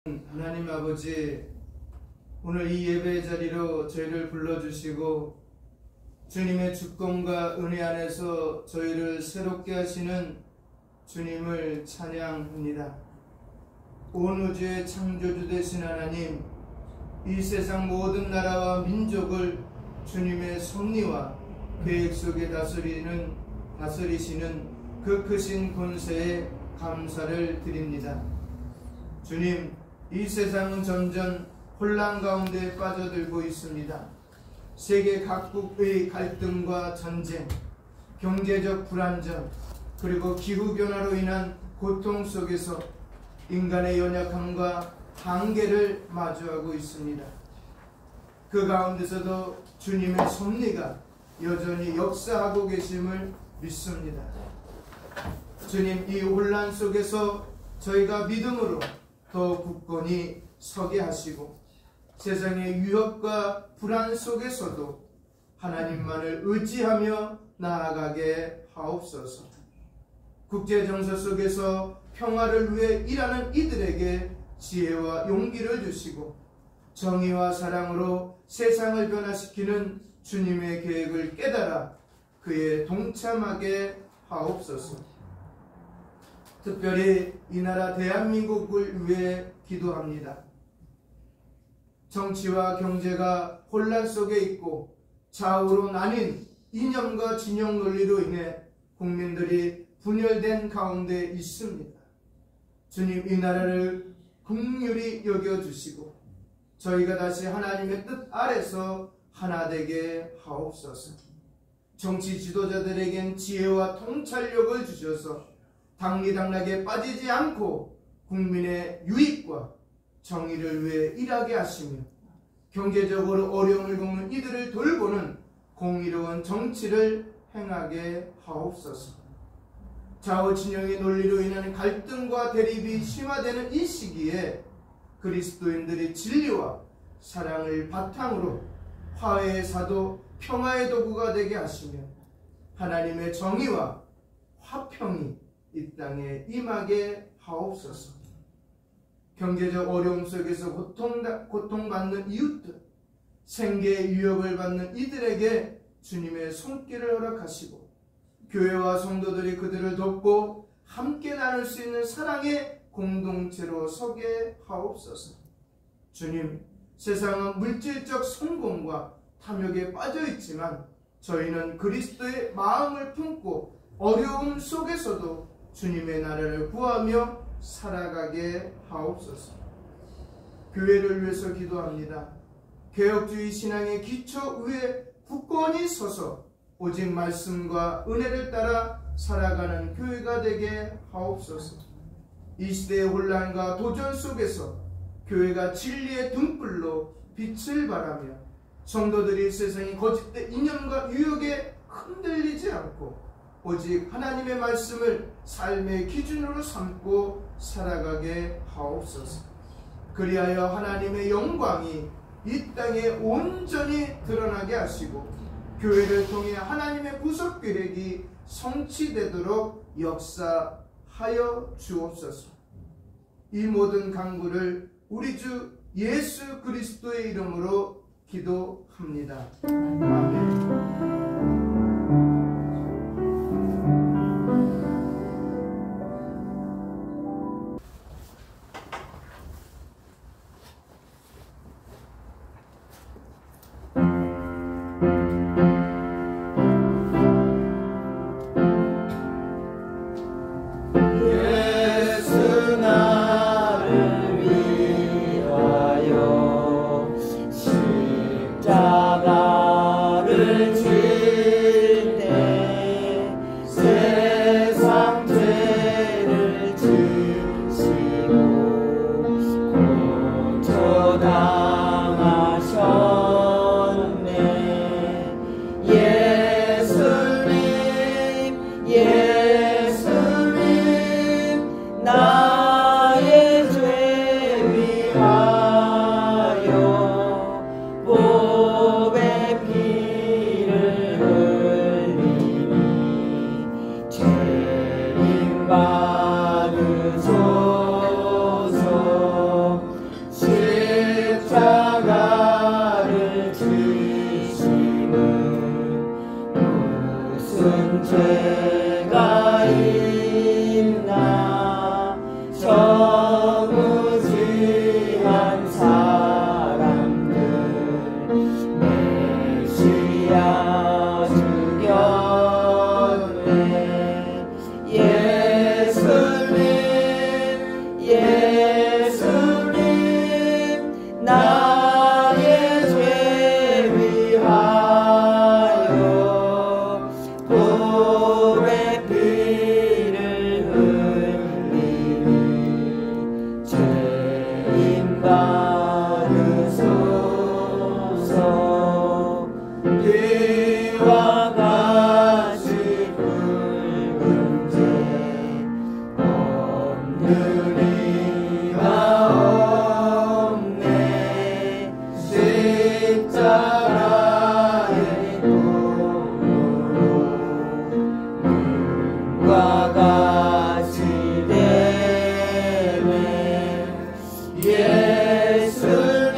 하나님 아버지, 오늘 이 예배의 자리로 저희를 불러주시고 주님의 주권과 은혜 안에서 저희를 새롭게 하시는 주님을 찬양합니다. 온 우주의 창조주 되신 하나님, 이 세상 모든 나라와 민족을 주님의 섭리와 계획 속에 다스리시는 그 크신 권세에 감사를 드립니다. 주님, 이 세상은 점점 혼란 가운데 빠져들고 있습니다. 세계 각국의 갈등과 전쟁, 경제적 불안정, 그리고 기후변화로 인한 고통 속에서 인간의 연약함과 한계를 마주하고 있습니다. 그 가운데서도 주님의 섭리가 여전히 역사하고 계심을 믿습니다. 주님, 이 혼란 속에서 저희가 믿음으로 더 굳건히 서게 하시고 세상의 위협과 불안 속에서도 하나님만을 의지하며 나아가게 하옵소서. 국제정서 속에서 평화를 위해 일하는 이들에게 지혜와 용기를 주시고 정의와 사랑으로 세상을 변화시키는 주님의 계획을 깨달아 그에 동참하게 하옵소서. 특별히 이 나라 대한민국을 위해 기도합니다. 정치와 경제가 혼란 속에 있고 좌우로 나뉜 이념과 진영 논리로 인해 국민들이 분열된 가운데 있습니다. 주님, 이 나라를 긍휼히 여겨주시고 저희가 다시 하나님의 뜻 아래서 하나 되게 하옵소서. 정치 지도자들에겐 지혜와 통찰력을 주셔서 당리당락에 빠지지 않고 국민의 유익과 정의를 위해 일하게 하시며 경제적으로 어려움을 겪는 이들을 돌보는 공의로운 정치를 행하게 하옵소서. 좌우 진영의 논리로 인한 갈등과 대립이 심화되는 이 시기에 그리스도인들이 진리와 사랑을 바탕으로 화해의 사도, 평화의 도구가 되게 하시며 하나님의 정의와 화평이 이 땅에 임하게 하옵소서. 경제적 어려움 속에서 고통받는 이웃들, 생계의 위협을 받는 이들에게 주님의 손길을 허락하시고 교회와 성도들이 그들을 돕고 함께 나눌 수 있는 사랑의 공동체로 서게 하옵소서. 주님, 세상은 물질적 성공과 탐욕에 빠져 있지만 저희는 그리스도의 마음을 품고 어려움 속에서도 주님의 나라를 구하며 살아가게 하옵소서. 교회를 위해서 기도합니다. 개혁주의 신앙의 기초 위에 굳건히 서서 오직 말씀과 은혜를 따라 살아가는 교회가 되게 하옵소서. 이 시대의 혼란과 도전 속에서 교회가 진리의 등불로 빛을 발하며 성도들이 세상의 거짓된 이념과 유혹에 흔들리지 않고 오직 하나님의 말씀을 삶의 기준으로 삼고 살아가게 하옵소서. 그리하여 하나님의 영광이 이 땅에 온전히 드러나게 하시고 교회를 통해 하나님의 구속 계획이 성취되도록 역사하여 주옵소서. 이 모든 간구를 우리 주 예수 그리스도의 이름으로 기도합니다. 아멘.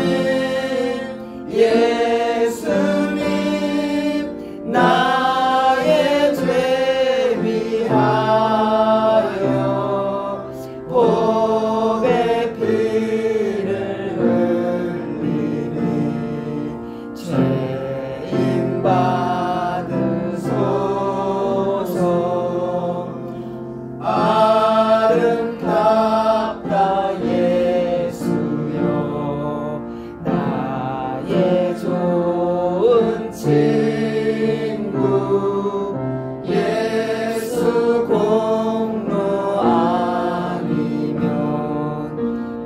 예수님 예수님 나의 죄 위하여 복의 피를 흘리니 죄인 받으소서. 아름답다 예수여 나의 좋은 친구. 예수 공로 아니면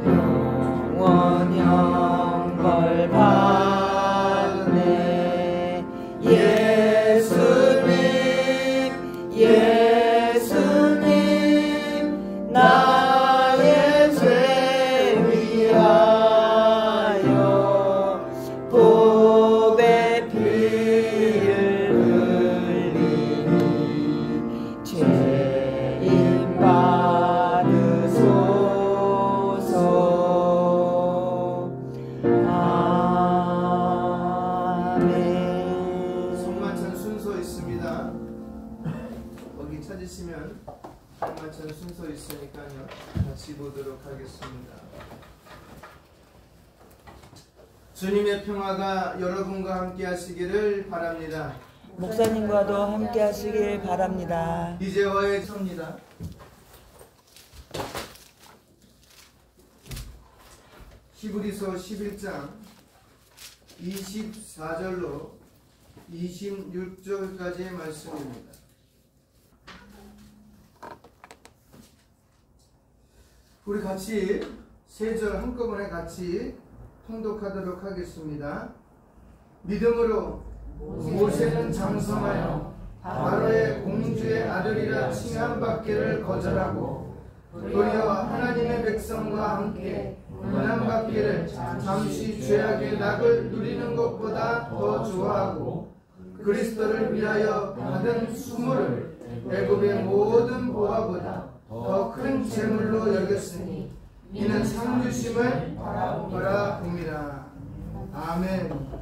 영원 형벌 받네. 예수님 예수님 나의 죄 위하여 복의 피를 흘리니 죄인 받으소서. 아멘. 성만찬 순서 있습니다. 거기 찾으시면 성만찬 순서 있으니까요. 같이 보도록 하겠습니다. 주님의 평화가 여러분과 함께 하시기를 바랍니다. 목사님과도 함께 하시길 바랍니다. 이제와의 섭니다. 히브리서 11장 24절로 26절까지의 말씀입니다. 우리 같이 세 절 한꺼번에 같이 통독하도록 하겠습니다. 믿음으로 모세는 장성하여 바로의 공주의 아들이라 칭함받기를 거절하고 도리어 하나님의 백성과 함께 고난받기를 잠시 죄악의 낙을 누리는 것보다 더 좋아하고 그리스도를 위하여 받은 수모를 애굽의 모든 보화보다 더 큰 재물로 여겼으니 이는 상주심을 바라봅니다. 아멘.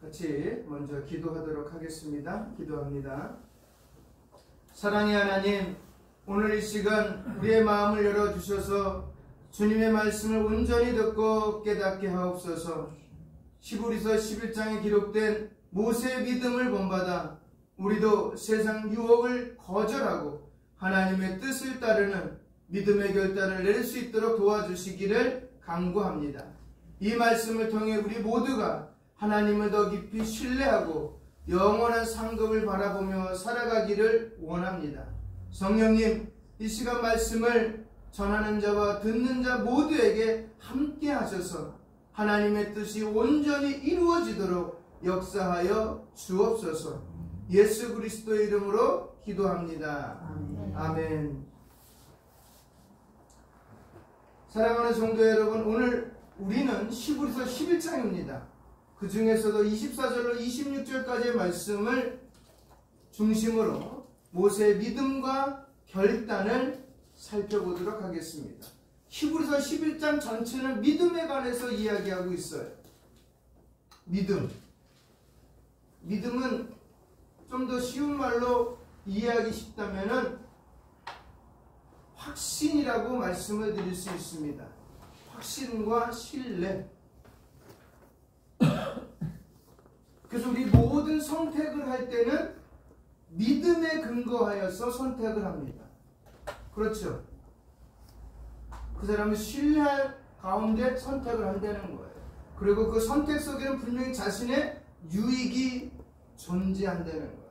같이 먼저 기도하도록 하겠습니다. 기도합니다. 사랑의 하나님, 오늘 이 시간 우리의 마음을 열어주셔서 주님의 말씀을 온전히 듣고 깨닫게 하옵소서. 히브리서 11장에 기록된 모세의 믿음을 본받아 우리도 세상 유혹을 거절하고 하나님의 뜻을 따르는 믿음의 결단을 내릴 수 있도록 도와주시기를 간구합니다. 이 말씀을 통해 우리 모두가 하나님을 더 깊이 신뢰하고 영원한 상급을 바라보며 살아가기를 원합니다. 성령님, 이 시간 말씀을 전하는 자와 듣는 자 모두에게 함께 하셔서 하나님의 뜻이 온전히 이루어지도록 역사하여 주옵소서. 예수 그리스도의 이름으로 기도합니다. 아멘. 사랑하는 성도 여러분, 오늘 우리는 히브리서 11장입니다. 그 중에서도 24절로 26절까지의 말씀을 중심으로 모세의 믿음과 결단을 살펴보도록 하겠습니다. 히브리서 11장 전체는 믿음에 관해서 이야기하고 있어요. 믿음은 좀 더 쉬운 말로 이해하기 쉽다면은 확신이라고 말씀을 드릴 수 있습니다. 확신과 신뢰. 그래서 우리 모든 선택을 할 때는 믿음에 근거하여서 선택을 합니다. 그렇죠? 그 사람은 신뢰 가운데 선택을 한다는 거예요. 그리고 그 선택 속에는 분명히 자신의 유익이 존재한다는 거예요.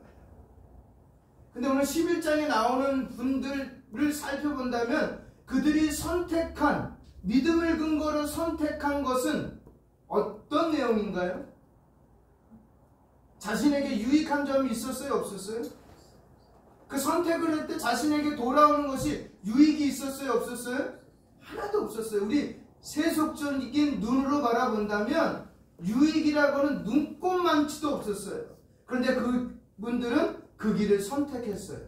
근데 오늘 11장에 나오는 분들을 살펴본다면 그들이 선택한, 믿음을 근거로 선택한 것은 어떤 내용인가요? 자신에게 유익한 점이 있었어요? 없었어요? 그 선택을 할 때 자신에게 돌아오는 것이 유익이 있었어요? 없었어요? 하나도 없었어요. 우리 세속적인 눈으로 바라본다면 유익이라고는 눈꼽만치도 없었어요. 그런데 그분들은 그 길을 선택했어요.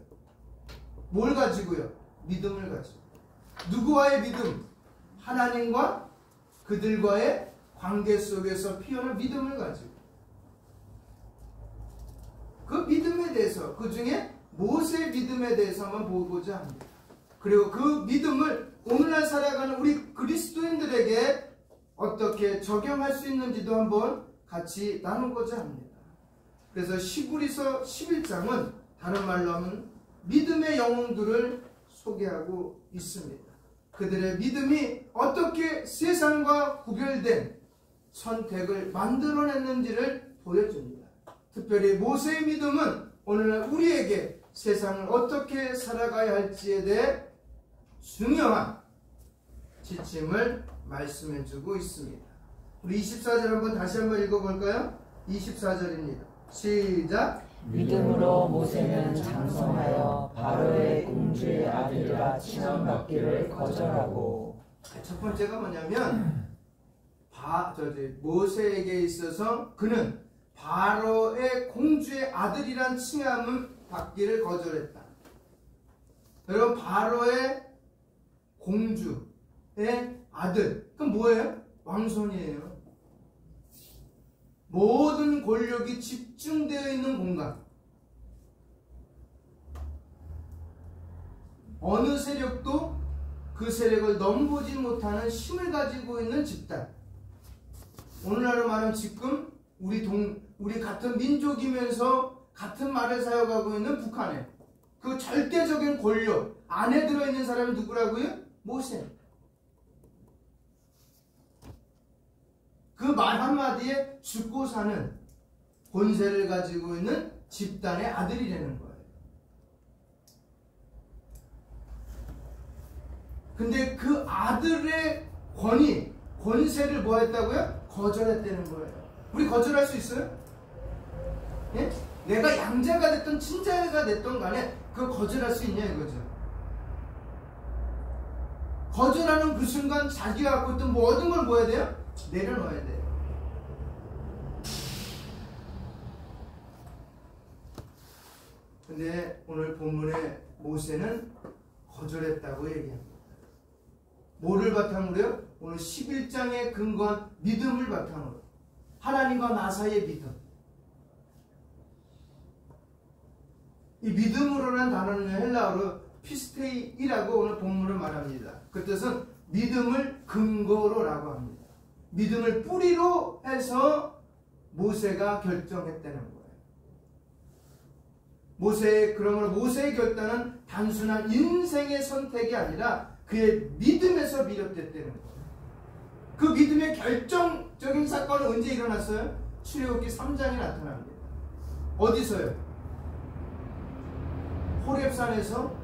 뭘 가지고요? 믿음을 가지고. 누구와의 믿음? 하나님과 그들과의 관계 속에서 피어난 믿음을 가지고. 그 믿음에 대해서, 그 중에 모세의 믿음에 대해서 한번 보고자 합니다. 그리고 그 믿음을 오늘날 살아가는 우리 그리스도인들에게 어떻게 적용할 수 있는지도 한번 같이 나누고자 합니다. 그래서 시구리서 11장은 다른 말로 하면 믿음의 영웅들을 소개하고 있습니다. 그들의 믿음이 어떻게 세상과 구별된 선택을 만들어냈는지를 보여줍니다. 특별히 모세의 믿음은 오늘날 우리에게 세상을 어떻게 살아가야 할지에 대해 중요한 지침을 말씀해주고 있습니다. 우리 24절 한번 다시 한번 읽어볼까요? 24절입니다. 시작. 믿음으로 모세는 장성하여 바로의 공주의 아들이라 칭함받기를 거절하고. 첫 번째가 뭐냐면 모세에게 있어서 그는 바로의 공주의 아들이란 칭함을 받기를 거절했다. 여러분, 바로의 공주의 아들, 그럼 뭐예요? 왕손이에요. 모든 권력이 집중되어 있는 공간. 어느 세력도 그 세력을 넘보지 못하는 힘을 가지고 있는 집단. 오늘날로 말하면 지금 우리 같은 민족이면서 같은 말을 사용하고 있는 북한에 그 절대적인 권력 안에 들어있는 사람이 누구라고요? 모세. 그 말 한마디에 죽고 사는 권세를 가지고 있는 집단의 아들이라는 거예요. 근데 그 아들의 권세를 뭐 했다고요? 거절했다는 거예요. 우리 거절할 수 있어요? 예? 내가 양자가 됐던 친자가 됐던 간에 그걸 거절할 수 있냐 이거죠. 거절하는 그 순간 자기가 갖고 있던 모든 걸 뭐 해야 돼요? 내려놓아야 돼요. 근데 오늘 본문에 모세는 거절했다고 얘기합니다. 뭐를 바탕으로요? 오늘 11장에 근거한 믿음을 바탕으로. 하나님과 나 사이의 믿음. 이 믿음으로라는 단어는 헬라어로 피스테이라고 오늘 본문을 말합니다. 그 뜻은 믿음을 근거로라고 합니다. 믿음을 뿌리로 해서 모세가 결정했다는 거예요. 그러므로 모세의 결단은 단순한 인생의 선택이 아니라 그의 믿음에서 비롯됐다는 거예요. 그 믿음의 결정적인 사건은 언제 일어났어요? 출애굽기 3장에 나타납니다. 어디서요? 호렙산에서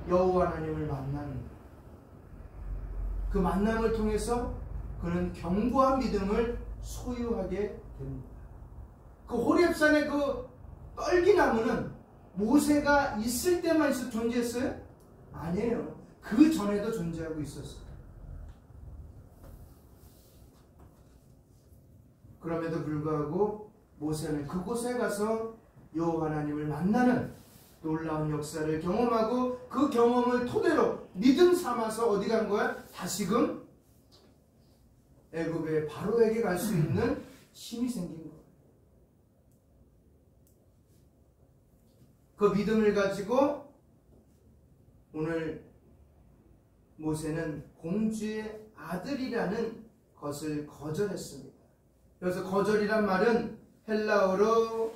여호와 하나님을 만나는 그 만남을 통해서 그는 견고한 믿음을 소유하게 됩니다. 그 호렙산의 그 떨기나무는 모세가 있을 때만 존재했어요? 아니에요. 그 전에도 존재하고 있었어요. 그럼에도 불구하고 모세는 그곳에 가서 여호와 하나님을 만나는 놀라운 역사를 경험하고 그 경험을 토대로 믿음 삼아서 어디 간 거야? 다시금 애굽의 바로에게 갈 수 있는 힘이 생긴 거야. 그 믿음을 가지고 오늘 모세는 공주의 아들이라는 것을 거절했습니다. 그래서 거절이란 말은 헬라어로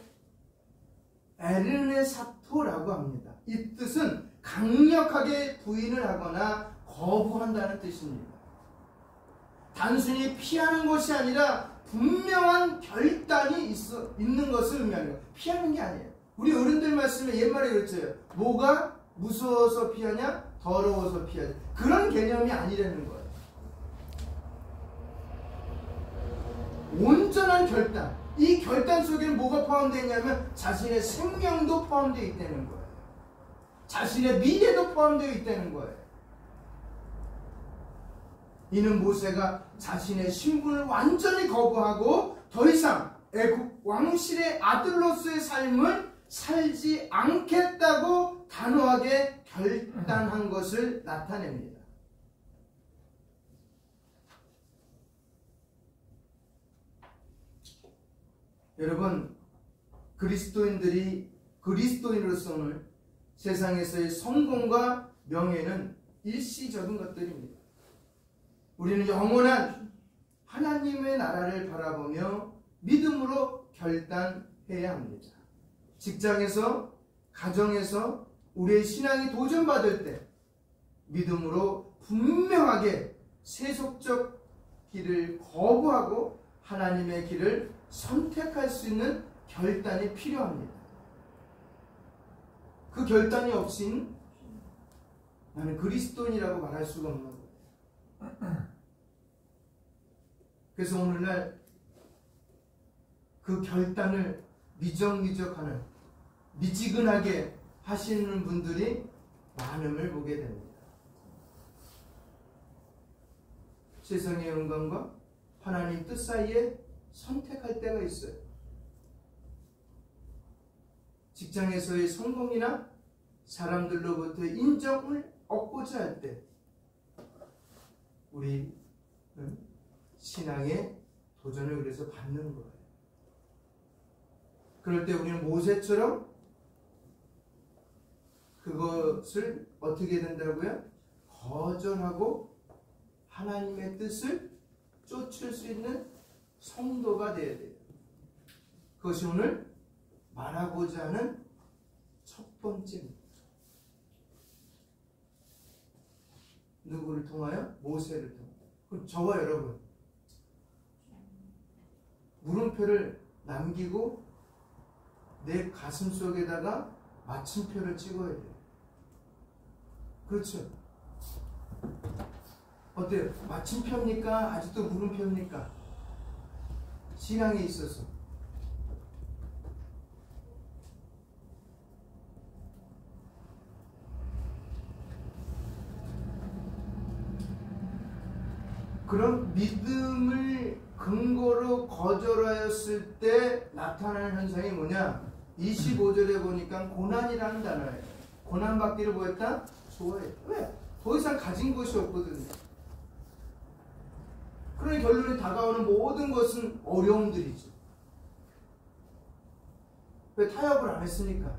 에르네사토라고 합니다. 이 뜻은 강력하게 부인을 하거나 거부한다는 뜻입니다. 단순히 피하는 것이 아니라 분명한 결단이 있는 것을 의미하는 거예요. 피하는 게 아니에요. 우리 어른들 말씀에 옛말에 그랬죠. 뭐가 무서워서 피하냐? 더러워서 피하냐. 그런 개념이 아니라는 거예요. 온전한 결단. 이 결단 속에는 뭐가 포함되어 있냐면 자신의 생명도 포함되어 있다는 거예요. 자신의 미래도 포함되어 있다는 거예요. 이는 모세가 자신의 신분을 완전히 거부하고 더 이상 애굽 왕실의 아들로서의 삶을 살지 않겠다고 단호하게 결단한 것을 나타냅니다. 여러분, 그리스도인들이 그리스도인으로서는 세상에서의 성공과 명예는 일시적인 것들입니다. 우리는 영원한 하나님의 나라를 바라보며 믿음으로 결단해야 합니다. 직장에서, 가정에서 우리의 신앙이 도전받을 때 믿음으로 분명하게 세속적 길을 거부하고 하나님의 길을 선택할 수 있는 결단이 필요합니다. 그 결단이 없인 나는 그리스도인이라고 말할 수가 없는 거예요. 그래서 오늘날 그 결단을 미적미적하는, 미지근하게 하시는 분들이 많음을 보게 됩니다. 세상의 영광과 하나님 뜻 사이에 선택할 때가 있어요. 직장에서의 성공이나 사람들로부터 인정을 얻고자 할 때 우리는 신앙의 도전을 그래서 받는 거예요. 그럴 때 우리는 모세처럼 그것을 어떻게 된다고요? 거절하고 하나님의 뜻을 쫓을 수 있는 성도가 되어야 돼요. 그것이 오늘 말하고자 하는 첫 번째입니다. 누구를 통하여? 모세를 통하여. 그럼 저와 여러분, 물음표를 남기고 내 가슴 속에다가 마침표를 찍어야 돼요. 그렇죠? 어때요? 마침표입니까? 아직도 물음표입니까? 신앙에 있어서. 그런 믿음을 근거로 거절하였을 때 나타나는 현상이 뭐냐? 25절에 보니까 고난이라는 단어예요. 고난받기를 뭐 했다? 좋아했다. 왜? 더 이상 가진 것이 없거든요. 그러니 결론에 다가오는 모든 것은 어려움들이죠. 왜? 타협을 안 했으니까.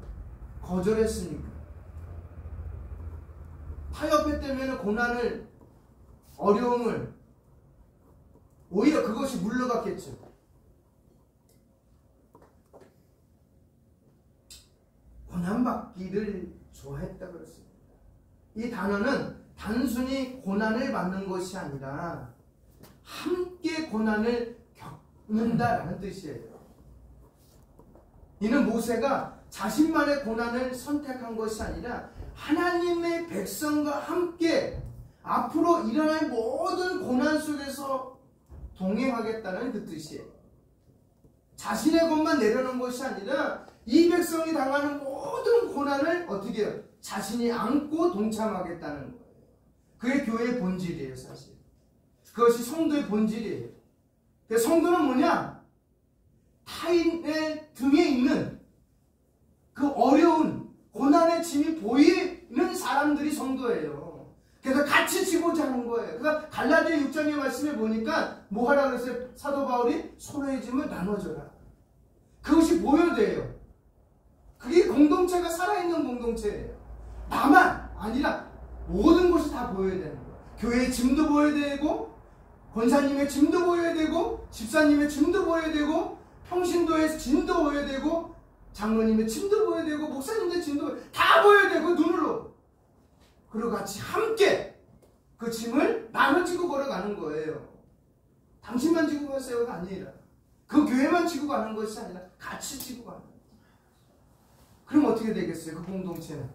거절했으니까. 타협했다면 고난을, 어려움을 오히려 그것이 물러갔겠죠. 고난받기를 좋아했다 그랬습니다. 이 단어는 단순히 고난을 받는 것이 아니라 함께 고난을 겪는다라는 뜻이에요. 이는 모세가 자신만의 고난을 선택한 것이 아니라 하나님의 백성과 함께 앞으로 일어날 모든 고난 속에서 동행하겠다는 그 뜻이에요. 자신의 것만 내려놓은 것이 아니라 이 백성이 당하는 모든 고난을 어떻게 해요? 자신이 안고 동참하겠다는 거예요. 그게 교회의 본질이에요, 사실. 그것이 성도의 본질이에요. 그래서 성도는 뭐냐? 타인의 등에 있는 그 어려운 고난의 짐이 보이는 사람들이 성도예요. 그래서 같이 지고자 하는 거예요. 그러니까 갈라디아 6장의 말씀에 보니까 뭐 하라 그랬어요? 사도 바울이 서로의 짐을 나눠줘라. 그것이 보여야 돼요. 그게 공동체가 살아있는 공동체예요. 나만 아니라 모든 것이 다 보여야 되는 거예요. 교회의 짐도 보여야 되고, 권사님의 짐도 보여야 되고, 집사님의 짐도 보여야 되고, 평신도의 짐도 보여야 되고, 장로님의 짐도 보여야 되고, 목사님의 짐도 다 보여야 되고, 눈으로. 그리고 같이 함께 그 짐을 나눠지고 걸어가는 거예요. 당신만 지고 가세요가 아니라, 그 교회만 지고 가는 것이 아니라 같이 지고 가는 거예요. 그럼 어떻게 되겠어요? 그 공동체는.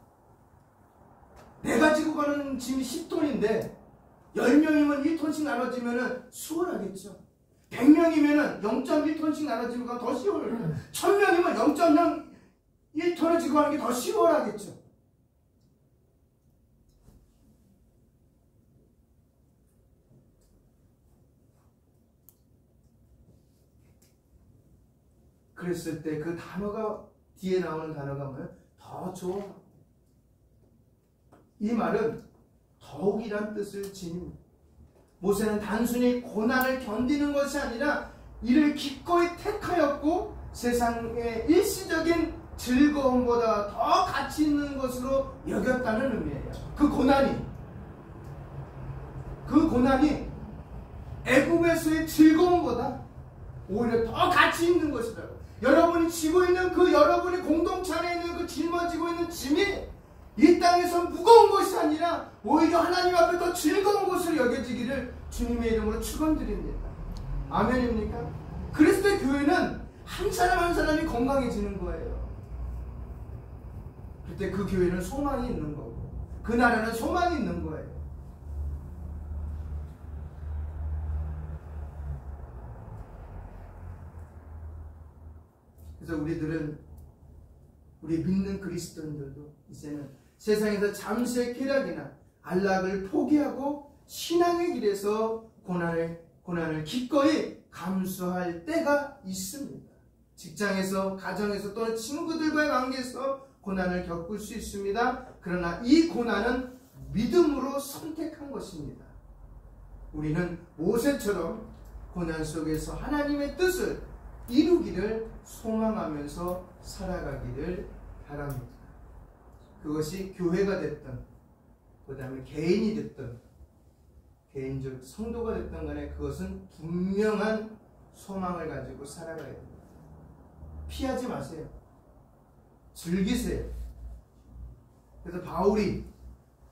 내가 지고 가는 짐이 10톤인데 10명이면 1톤씩 나눠지면 수월하겠죠. 100명이면은 0.1톤씩 나눠지면 더 쉬워요. 1000명이면 0.01톤을 지고 하는 게 더 쉬워하겠죠. 그랬을 때 그 단어가 뒤에 나오는 단어가 뭐예요? 더 좋아. 이 말은 더욱이란 뜻을 지닙니다. 모세는 단순히 고난을 견디는 것이 아니라 이를 기꺼이 택하였고 세상의 일시적인 즐거움보다 더 가치 있는 것으로 여겼다는 의미예요. 그 고난이 애굽에서의 즐거움보다 오히려 더 가치 있는 것이라고. 여러분이 지고 있는 그 여러분이 공동체 안에 있는 그 짊어지고 있는 짐이 이 땅에서 무거운 것이 아니라 오히려 하나님 앞에 더 즐거운 것으로 여겨지기를 주님의 이름으로 축원드립니다. 아멘입니까? 그리스도의 교회는 한 사람 한 사람이 건강해지는 거예요. 그때 그 교회는 소망이 있는 거고 그 나라는 소망이 있는 거예요. 그래서 우리 믿는 그리스도인들도 이제는 세상에서 잠시의 쾌락이나 안락을 포기하고 신앙의 길에서 고난을 기꺼이 감수할 때가 있습니다. 직장에서, 가정에서 또는 친구들과의 관계에서 고난을 겪을 수 있습니다. 그러나 이 고난은 믿음으로 선택한 것입니다. 우리는 모세처럼 고난 속에서 하나님의 뜻을 이루기를 소망하면서 살아가기를 바랍니다. 그것이 교회가 됐든 그 다음에 개인이 됐든 개인적 성도가 됐든 간에 그것은 분명한 소망을 가지고 살아가야 됩니다. 피하지 마세요. 즐기세요. 그래서 바울이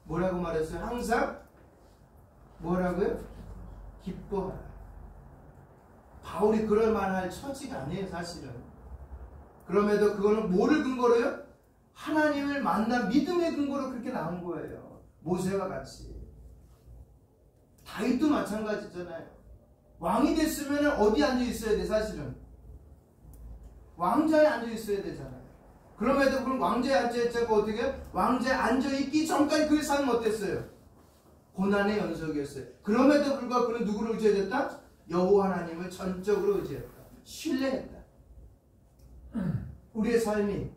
뭐라고 말했어요? 항상 뭐라고요? 기뻐하라. 바울이 그럴 만할 처지가 아니에요, 사실은. 그럼에도 그거는 뭐를 근거로요? 하나님을 만난 믿음의 근거로 그렇게 나온 거예요. 모세와 같이. 다윗도 마찬가지잖아요. 왕이 됐으면 어디 앉아 있어야 돼, 사실은? 왕자에 앉아 있어야 되잖아요. 그럼에도 그럼 왕자에 앉아 있자고 어떻게? 왕자에 앉아 있기 전까지 그 삶은 어땠어요? 고난의 연속이었어요. 그럼에도 불구하고 그는 누구를 의지했다? 여호와 하나님을 전적으로 의지했다. 신뢰했다. 우리의 삶이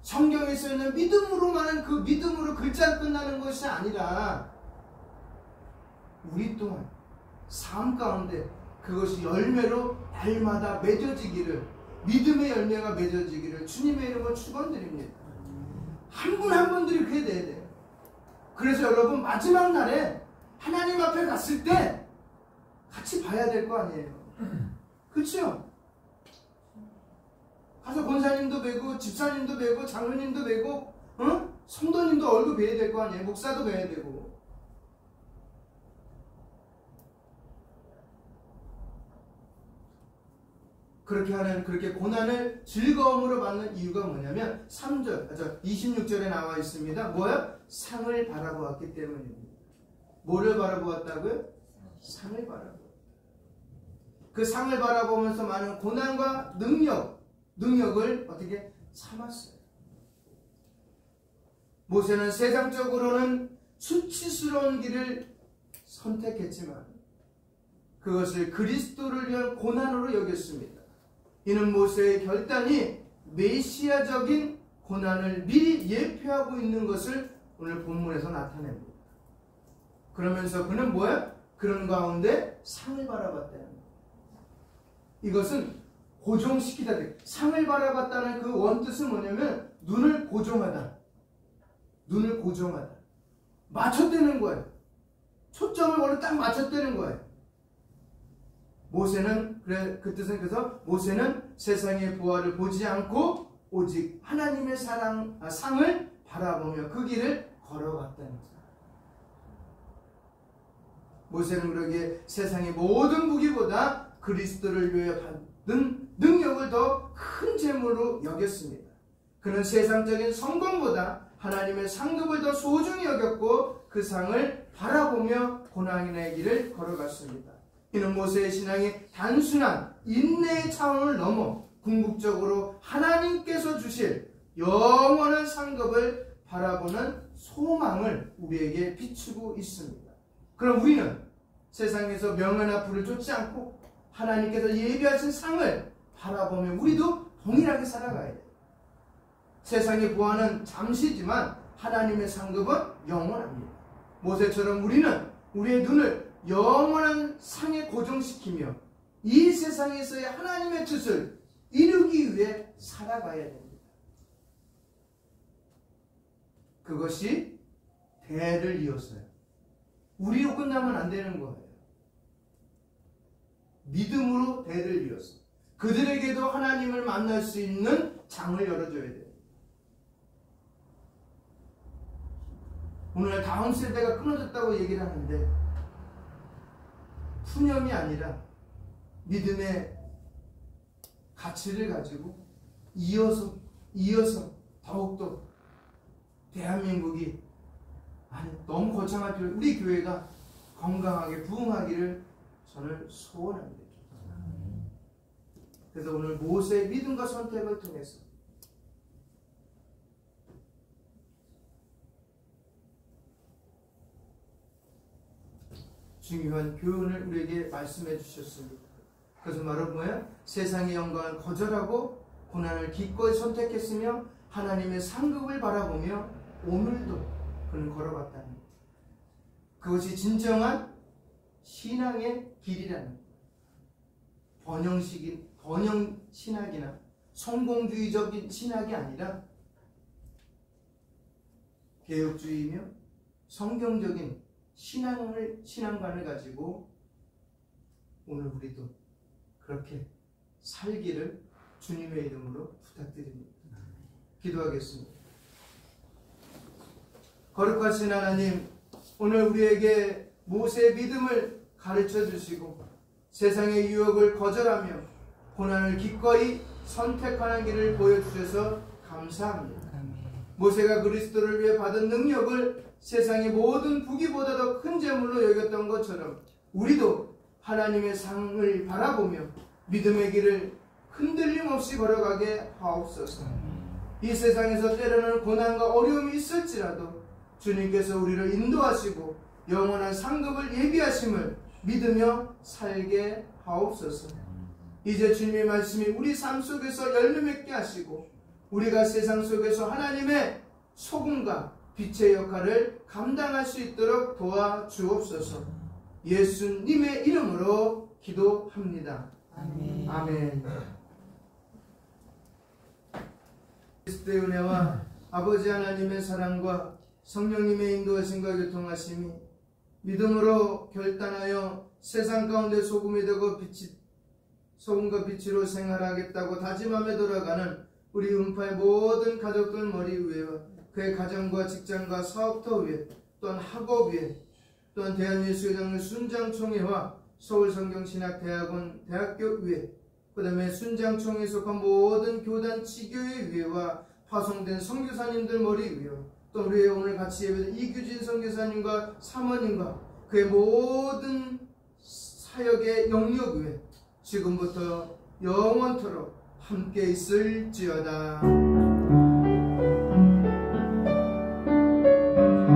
성경에 쓰여있는 믿음으로만은 그 믿음으로 글자로 끝나는 것이 아니라 우리 또한 삶 가운데 그것이 열매로 날마다 맺어지기를, 믿음의 열매가 맺어지기를 주님의 이름으로 축원드립니다. 한 분 한 분들이 그렇게 돼야 돼요. 그래서 여러분 마지막 날에 하나님 앞에 갔을 때 같이 봐야 될 거 아니에요. 그렇죠? 가서 권사님도 뵈고 집사님도 뵈고 장로님도 뵈고 성도님도 얼굴 뵈야 될 거 아니에요. 목사도 뵈야 되고. 그렇게 고난을 즐거움으로 받는 이유가 뭐냐면 26절에 나와 있습니다. 뭐야? 상을 바라보았기 때문입니다. 뭐를 바라보았다고요? 상을 바라보았다. 그 상을 바라보면서 많은 고난과 능력을 어떻게 참았어요. 모세는 세상적으로는 수치스러운 길을 선택했지만 그것을 그리스도를 위한 고난으로 여겼습니다. 이는 모세의 결단이 메시아적인 고난을 미리 예표하고 있는 것을 오늘 본문에서 나타냅니다. 그러면서 그는 뭐야? 그런 가운데 상을 바라봤다는 거예요. 이것은 고정시키다. 상을 바라봤다는 그 원뜻은 뭐냐면 눈을 고정하다. 눈을 고정하다. 맞췄다는 거예요. 초점을 원래 딱 맞췄다는 거예요. 모세는 그 뜻은 그래서 모세는 세상의 부활을 보지 않고 오직 하나님의 상을 바라보며 그 길을 걸어갔다는 거예요. 모세는 그러기에 세상의 모든 무기보다 그리스도를 위해 받는 능력을 더 큰 재물로 여겼습니다. 그는 세상적인 성공보다 하나님의 상급을 더 소중히 여겼고 그 상을 바라보며 고난의 길을 걸어갔습니다. 이는 모세의 신앙이 단순한 인내의 차원을 넘어 궁극적으로 하나님께서 주실 영원한 상급을 바라보는 소망을 우리에게 비추고 있습니다. 그럼 우리는 세상에서 명예나 부를 쫓지 않고 하나님께서 예비하신 상을 바라보며 우리도 동일하게 살아가야 돼요. 세상의 보화는 잠시지만 하나님의 상급은 영원합니다. 모세처럼 우리는 우리의 눈을 영원한 상에 고정시키며 이 세상에서의 하나님의 뜻을 이루기 위해 살아가야 됩니다. 그것이 대를 이어서요. 우리로 끝나면 안 되는 거예요. 믿음으로 대를 이어서 그들에게도 하나님을 만날 수 있는 장을 열어줘야 돼요. 오늘 다음 세대가 끊어졌다고 얘기를 하는데 푸념이 아니라 믿음의 가치를 가지고 이어서 더욱더 대한민국이 너무 거창할 필요 우리 교회가 건강하게 부흥하기를 저는 소원합니다. 그래서 오늘 모세의 믿음과 선택을 통해서 중요한 교훈을 우리에게 말씀해 주셨습니다. 그것은 바로 뭐예요? 세상의 영광을 거절하고 고난을 기꺼이 선택했으며 하나님의 상급을 바라보며 오늘도 그는 걸어갔다는 것. 그것이 진정한 신앙의 길이라는 것. 번영 신학이나 성공주의적인 신학이 아니라 개혁주의이며 성경적인 신앙관을 가지고 오늘 우리도 그렇게 살기를 주님의 이름으로 부탁드립니다. 기도하겠습니다. 거룩하신 하나님, 오늘 우리에게 모세의 믿음을 가르쳐 주시고 세상의 유혹을 거절하며 고난을 기꺼이 선택하는 길을 보여주셔서 감사합니다. 모세가 그리스도를 위해 받은 능력을 세상의 모든 부귀보다 더 큰 재물로 여겼던 것처럼 우리도 하나님의 상을 바라보며 믿음의 길을 흔들림 없이 걸어가게 하옵소서. 이 세상에서 때로는 고난과 어려움이 있을지라도 주님께서 우리를 인도하시고 영원한 상급을 예비하심을 믿으며 살게 하옵소서. 이제 주님의 말씀이 우리 삶 속에서 열매 맺게 하시고 우리가 세상 속에서 하나님의 소금과 빛의 역할을 감당할 수 있도록 도와주옵소서. 예수님의 이름으로 기도합니다. 아멘. 아멘. 그리스도의 은혜와 아버지 하나님의 사랑과 성령님의 인도하심과 교통하심이 믿음으로 결단하여 세상 가운데 소금이 되고 소금과 빛으로 생활하겠다고 다짐함에 돌아가는 우리 음파의 모든 가족들 머리 위에와 그의 가정과 직장과 사업터 위에 또한 학업 위에 또한 대한예수회장의 순장총회와 서울성경신학대학원 대학교 위에 그 다음에 순장총회에 속한 모든 교단 지교회 위에와 파송된 선교사님들 머리 위에 또 우리의 오늘 같이 예배된 이규진 선교사님과 사모님과 그의 모든 사역의 영역 위에 지금부터 영원토록 함께 있을지어다.